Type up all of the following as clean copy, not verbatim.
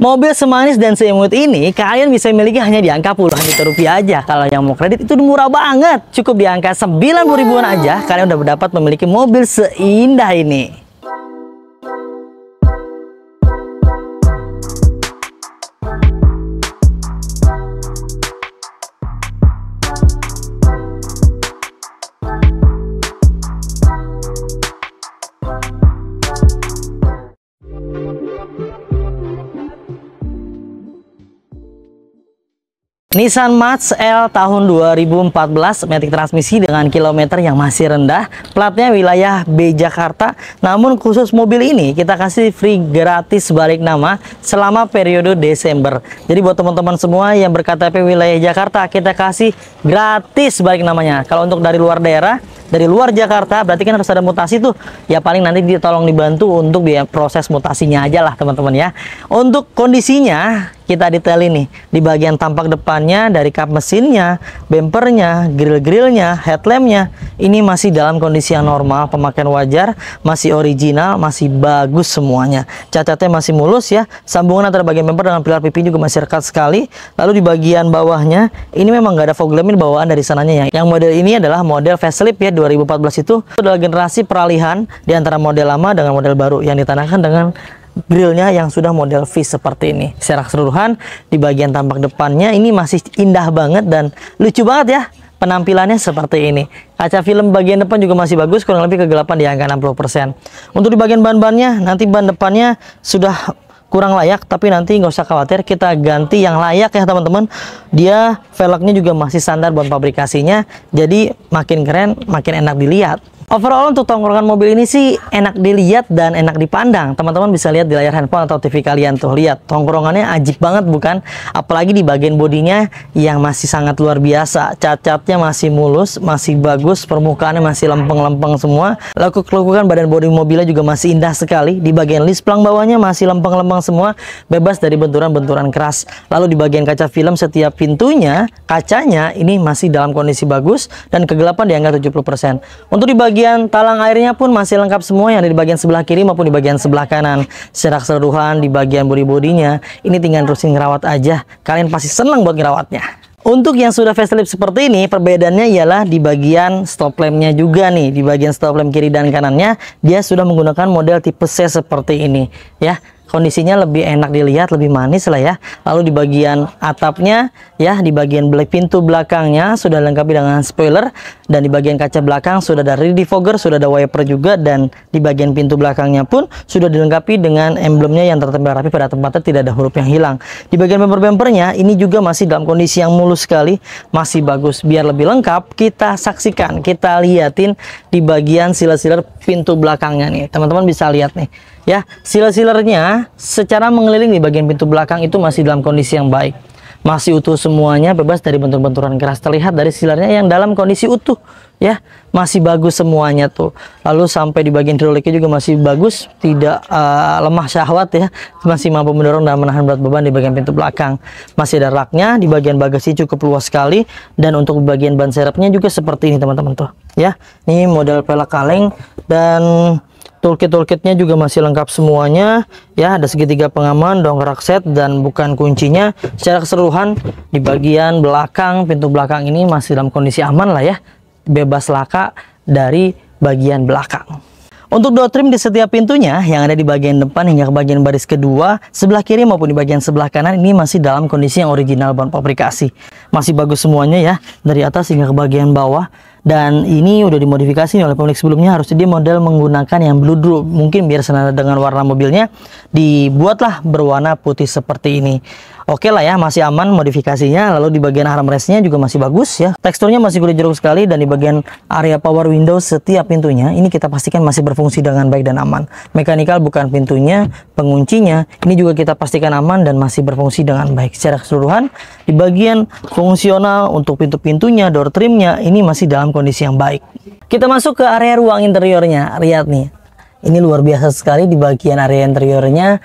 Mobil semanis dan seimut ini kalian bisa miliki hanya di angka puluhan juta rupiah aja. Kalau yang mau kredit itu murah banget. Cukup di angka 90 ribuan aja kalian udah dapat memiliki mobil seindah ini. Nissan March L tahun 2014, matic transmisi dengan kilometer yang masih rendah, platnya wilayah B Jakarta. Namun khusus mobil ini kita kasih free gratis balik nama selama periode Desember. Jadi buat teman-teman semua yang berKTP wilayah Jakarta, kita kasih gratis balik namanya. Kalau untuk dari luar daerah, dari luar Jakarta, berarti kan harus ada mutasi tuh. Ya paling nanti tolong dibantu untuk biaya proses mutasinya aja lah teman-teman ya. Untuk kondisinya kita detailin nih di bagian tampak depannya, dari kap mesinnya, bempernya, grill-grillnya, headlampnya, ini masih dalam kondisi yang normal, pemakaian wajar, masih original, masih bagus semuanya. Cacatnya masih mulus ya. Sambungan antara bagian bemper dengan pilar pipi juga masih rekat sekali. Lalu di bagian bawahnya ini memang nggak ada fog lamp bawaan dari sananya ya. Yang model ini adalah model facelift ya, 2014 itu adalah generasi peralihan di antara model lama dengan model baru yang ditandangkan dengan grillnya yang sudah model V seperti ini. Secara keseluruhan di bagian tampak depannya ini masih indah banget dan lucu banget ya penampilannya seperti ini. Kaca film bagian depan juga masih bagus, kurang lebih kegelapan di angka 60%. Untuk di bagian ban-bannya, nanti ban depannya sudah kurang layak, tapi nanti nggak usah khawatir, kita ganti yang layak ya teman-teman. Dia velgnya juga masih standar buat pabrikasinya, jadi makin keren, makin enak dilihat. Overall untuk tongkrongan mobil ini sih enak dilihat dan enak dipandang. Teman-teman bisa lihat di layar handphone atau TV kalian tuh. Lihat tongkrongannya ajib banget bukan? Apalagi di bagian bodinya yang masih sangat luar biasa. Cacatnya masih mulus, masih bagus, permukaannya masih lempeng-lempeng semua. Lekuk-lekukan badan bodi mobilnya juga masih indah sekali. Di bagian lisplang bawahnya masih lempeng-lempeng semua, bebas dari benturan-benturan keras. Lalu di bagian kaca film setiap pintunya, kacanya ini masih dalam kondisi bagus dan kegelapan di angka 70%. Untuk di bagian talang airnya pun masih lengkap semua yang ada di bagian sebelah kiri maupun di bagian sebelah kanan. Secara keseluruhan di bagian bodi-bodinya ini tinggal terusin ngerawat aja. Kalian pasti senang buat ngerawatnya. Untuk yang sudah facelift seperti ini, perbedaannya ialah di bagian stop lampnya juga nih. Di bagian stop lamp kiri dan kanannya dia sudah menggunakan model tipe C seperti ini ya. Kondisinya lebih enak dilihat, lebih manis lah ya. Lalu di bagian atapnya ya, di bagian pintu belakangnya sudah dilengkapi dengan spoiler, dan di bagian kaca belakang sudah ada rear defogger, sudah ada wiper juga, dan di bagian pintu belakangnya pun sudah dilengkapi dengan emblemnya yang tertempel rapi pada tempatnya, tidak ada huruf yang hilang. Di bagian bemper-bempernya ini juga masih dalam kondisi yang mulus sekali, masih bagus. Biar lebih lengkap kita saksikan, kita liatin di bagian seal-sealer pintu belakangnya nih. Teman-teman bisa lihat nih ya, seal-sealernya secara mengeliling di bagian pintu belakang itu masih dalam kondisi yang baik, masih utuh semuanya, bebas dari bentur-benturan keras. Terlihat dari sealernya yang dalam kondisi utuh ya, masih bagus semuanya tuh. Lalu sampai di bagian hidroliknya juga masih bagus, tidak lemah syahwat ya, masih mampu mendorong dan menahan berat beban. Di bagian pintu belakang masih ada raknya, di bagian bagasi cukup luas sekali, dan untuk bagian ban serepnya juga seperti ini teman-teman tuh ya. Ini model pelek kaleng, dan toolkit-toolkitnya juga masih lengkap semuanya ya. Ada segitiga pengaman, dongkrak set, dan bukan kuncinya. Secara keseluruhan di bagian belakang, pintu belakang ini masih dalam kondisi aman lah ya, bebas laka dari bagian belakang. Untuk door trim di setiap pintunya yang ada di bagian depan hingga ke bagian baris kedua, sebelah kiri maupun di bagian sebelah kanan ini masih dalam kondisi yang original buat pabrikasi. Masih bagus semuanya ya, dari atas hingga ke bagian bawah. Dan ini udah dimodifikasi oleh pemilik sebelumnya, harusnya dia model menggunakan yang blue drop. Mungkin biar senada dengan warna mobilnya, dibuatlah berwarna putih seperti ini. Oke lah ya, masih aman modifikasinya. Lalu di bagian armrestnya juga masih bagus ya, teksturnya masih kulit jeruk sekali. Dan di bagian area power window setiap pintunya ini kita pastikan masih berfungsi dengan baik dan aman. Mekanikal bukan pintunya, penguncinya ini juga kita pastikan aman dan masih berfungsi dengan baik. Secara keseluruhan di bagian fungsional untuk pintu-pintunya, door trimnya ini masih dalam kondisi yang baik. Kita masuk ke area ruang interiornya. Lihat nih, ini luar biasa sekali di bagian area interiornya.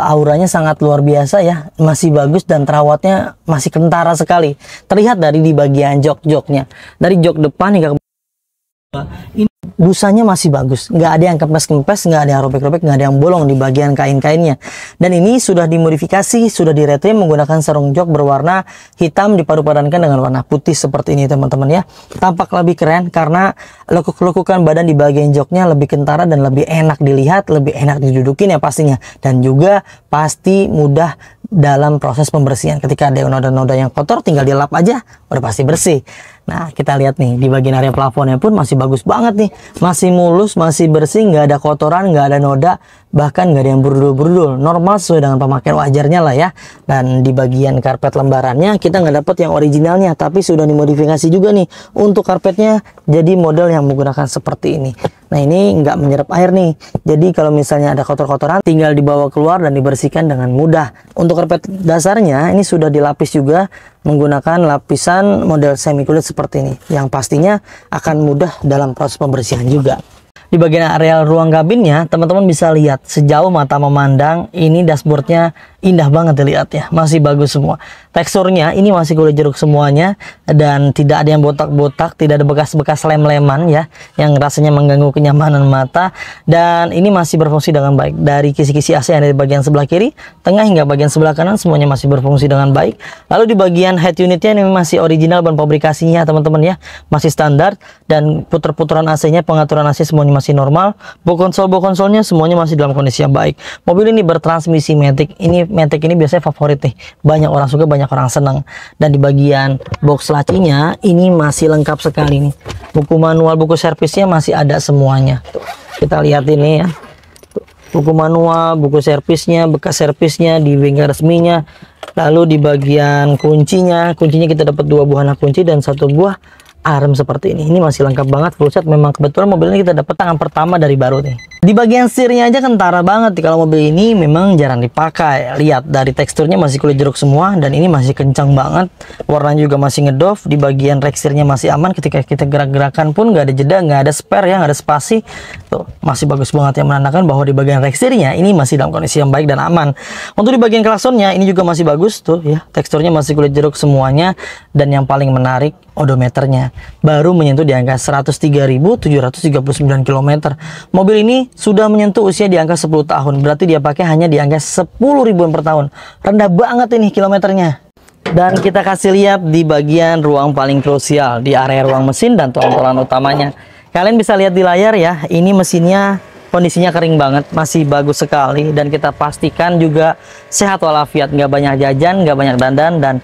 Auranya sangat luar biasa ya, masih bagus dan terawatnya masih kentara sekali. Terlihat dari di bagian jok-joknya, dari jok depan hingga ke Ini busanya masih bagus, nggak ada yang kempes-kempes, nggak ada yang robek-robek, nggak ada yang bolong di bagian kain-kainnya. Dan ini sudah dimodifikasi, sudah diretrim menggunakan sarung jok berwarna hitam dipadu-padankan dengan warna putih seperti ini teman-teman ya. Tampak lebih keren karena lekuk-lekukan badan di bagian joknya lebih kentara dan lebih enak dilihat, lebih enak didudukin ya pastinya. Dan juga pasti mudah dalam proses pembersihan. Ketika ada noda-noda yang kotor tinggal dilap aja udah pasti bersih. Nah, kita lihat nih di bagian area plafonnya pun masih bagus banget nih. Masih mulus, masih bersih, nggak ada kotoran, nggak ada noda, bahkan nggak ada yang burdul-burdul. Normal sesuai dengan pemakaian wajarnya lah ya. Dan di bagian karpet lembarannya kita nggak dapat yang originalnya, tapi sudah dimodifikasi juga nih untuk karpetnya jadi model yang menggunakan seperti ini. Nah, ini nggak menyerap air nih. Jadi kalau misalnya ada kotor-kotoran tinggal dibawa keluar dan dibersihkan dengan mudah. Untuk karpet dasarnya ini sudah dilapis juga menggunakan lapisan model semi kulit seperti ini, yang pastinya akan mudah dalam proses pembersihan juga. Di bagian area ruang kabinnya, teman-teman bisa lihat sejauh mata memandang, ini dashboardnya indah banget dilihat ya, masih bagus semua. Teksturnya ini masih kulit jeruk semuanya dan tidak ada yang botak-botak, tidak ada bekas-bekas lem-leman ya, yang rasanya mengganggu kenyamanan mata. Dan ini masih berfungsi dengan baik. Dari kisi-kisi AC yang ada di bagian sebelah kiri, tengah hingga bagian sebelah kanan semuanya masih berfungsi dengan baik. Lalu di bagian head unitnya ini masih original ban pabrikasinya teman-teman ya, masih standar dan puter-puteran AC-nya, pengaturan AC semuanya masih normal. Box konsolnya semuanya masih dalam kondisi yang baik. Mobil ini bertransmisi matic. Matic ini biasanya favorit nih. Banyak orang suka, banyak orang senang. Dan di bagian box lacinya ini masih lengkap sekali nih. Buku manual, buku servisnya masih ada semuanya. Tuh, kita lihat ini ya. Tuh, buku manual, buku servisnya, bekas servisnya di bengkel resminya. Lalu di bagian kuncinya kita dapat 2 buah anak kunci dan 1 buah arm seperti ini. Ini masih lengkap banget, full set. Memang kebetulan mobil ini kita dapat tangan pertama dari baru nih. Di bagian setirnya aja kentara banget nih. Kalau mobil ini memang jarang dipakai. Lihat dari teksturnya masih kulit jeruk semua dan ini masih kencang banget. Warnanya juga masih ngedoff. Di bagian rek setirnya masih aman. Ketika kita gerak-gerakan pun nggak ada jeda, nggak ada spare ya, nggak ada spasi. Tuh, masih bagus banget, yang menandakan bahwa di bagian rek setirnya ini masih dalam kondisi yang baik dan aman. Untuk di bagian klaksonnya ini juga masih bagus tuh ya. Teksturnya masih kulit jeruk semuanya dan yang paling menarik odometernya baru menyentuh di angka 103.739 km. Mobil ini sudah menyentuh usia di angka 10 tahun. Berarti dia pakai hanya di angka 10 ribuan per tahun. Rendah banget ini kilometernya. Dan kita kasih lihat di bagian ruang paling krusial, di area ruang mesin dan tol-tolan utamanya. Kalian bisa lihat di layar ya, ini mesinnya kondisinya kering banget, masih bagus sekali. Dan kita pastikan juga sehat walafiat, nggak banyak jajan, nggak banyak dandan, dan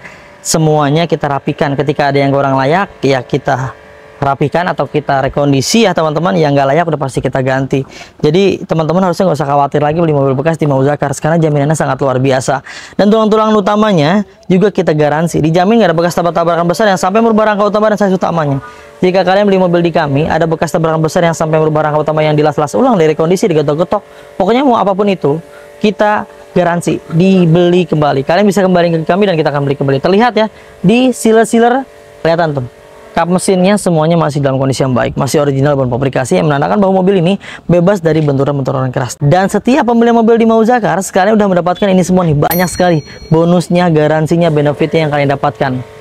semuanya kita rapikan. Ketika ada yang kurang layak ya kita rapikan atau kita rekondisi ya teman-teman. Yang nggak layak udah pasti kita ganti. Jadi teman-teman harusnya nggak usah khawatir lagi beli mobil bekas di Mauzakars karena jaminannya sangat luar biasa. Dan tulang-tulang utamanya juga kita garansi, dijamin nggak ada bekas tabrak-tabrakan besar yang sampai merubah rangka utama dan size utamanya. Jika kalian beli mobil di kami ada bekas tabrakan besar yang sampai merubah rangka utama yang dilas-las ulang, dari kondisi digetok-getok, pokoknya mau apapun itu kita garansi dibeli kembali. Kalian bisa kembali ke kami dan kita akan beli kembali. Terlihat ya di sealer-sealer, kelihatan tuh kap mesinnya semuanya masih dalam kondisi yang baik, masih original ban pabrikasi, yang menandakan bahwa mobil ini bebas dari benturan-benturan keras. Dan setiap pembeli mobil di Mauzakars kalian udah mendapatkan ini semua nih, banyak sekali bonusnya, garansinya, benefitnya yang kalian dapatkan.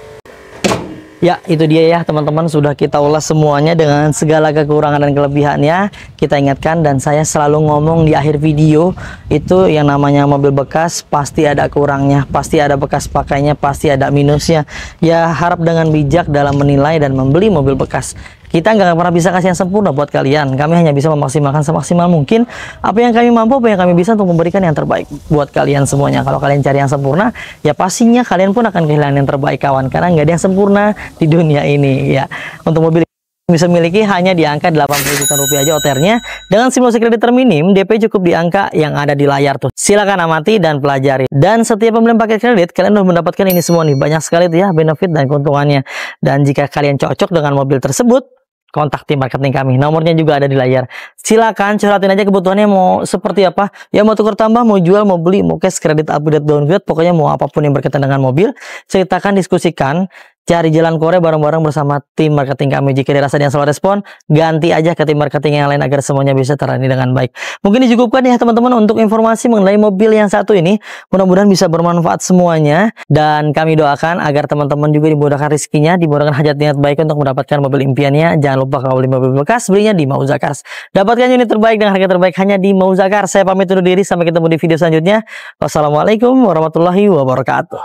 Ya, itu dia ya teman-teman, sudah kita ulas semuanya dengan segala kekurangan dan kelebihannya. Kita ingatkan dan saya selalu ngomong di akhir video, itu yang namanya mobil bekas pasti ada kurangnya, pasti ada bekas pakainya, pasti ada minusnya. Ya, harap dengan bijak dalam menilai dan membeli mobil bekas. Kita nggak pernah bisa kasih yang sempurna buat kalian. Kami hanya bisa memaksimalkan semaksimal mungkin apa yang kami mampu, apa yang kami bisa untuk memberikan yang terbaik buat kalian semuanya. Kalau kalian cari yang sempurna, ya pastinya kalian pun akan kehilangan yang terbaik kawan. Karena nggak ada yang sempurna di dunia ini ya. Untuk mobil bisa miliki hanya di angka 80 juta rupiah aja OTR-nya. Dengan simulasi kredit terminim, DP cukup di angka yang ada di layar tuh. Silakan amati dan pelajari. Dan setiap pembelian paket kredit, kalian udah mendapatkan ini semua nih. Banyak sekali tuh ya benefit dan keuntungannya. Dan jika kalian cocok dengan mobil tersebut, kontak tim marketing kami. Nomornya juga ada di layar. Silakan curhatin aja kebutuhannya mau seperti apa. Ya mau tukar tambah, mau jual, mau beli, mau cash, kredit, upgrade, downgrade. Pokoknya mau apapun yang berkaitan dengan mobil. Ceritakan, diskusikan. cari jalan Korea bareng-bareng bersama tim marketing kami. Jika dirasa yang selalu respon, ganti aja ke tim marketing yang lain agar semuanya bisa terani dengan baik. Mungkin dicukupkan ya teman-teman untuk informasi mengenai mobil yang satu ini. Mudah-mudahan bisa bermanfaat semuanya, dan kami doakan agar teman-teman juga dimudahkan rezekinya, dimudahkan hajat niat baik untuk mendapatkan mobil impiannya. Jangan lupa kalau beli mobil bekas, belinya di Mauza Cars. Dapatkan unit terbaik dengan harga terbaik hanya di Mauza Cars. Saya pamit undur diri, sampai ketemu di video selanjutnya. Wassalamualaikum warahmatullahi wabarakatuh.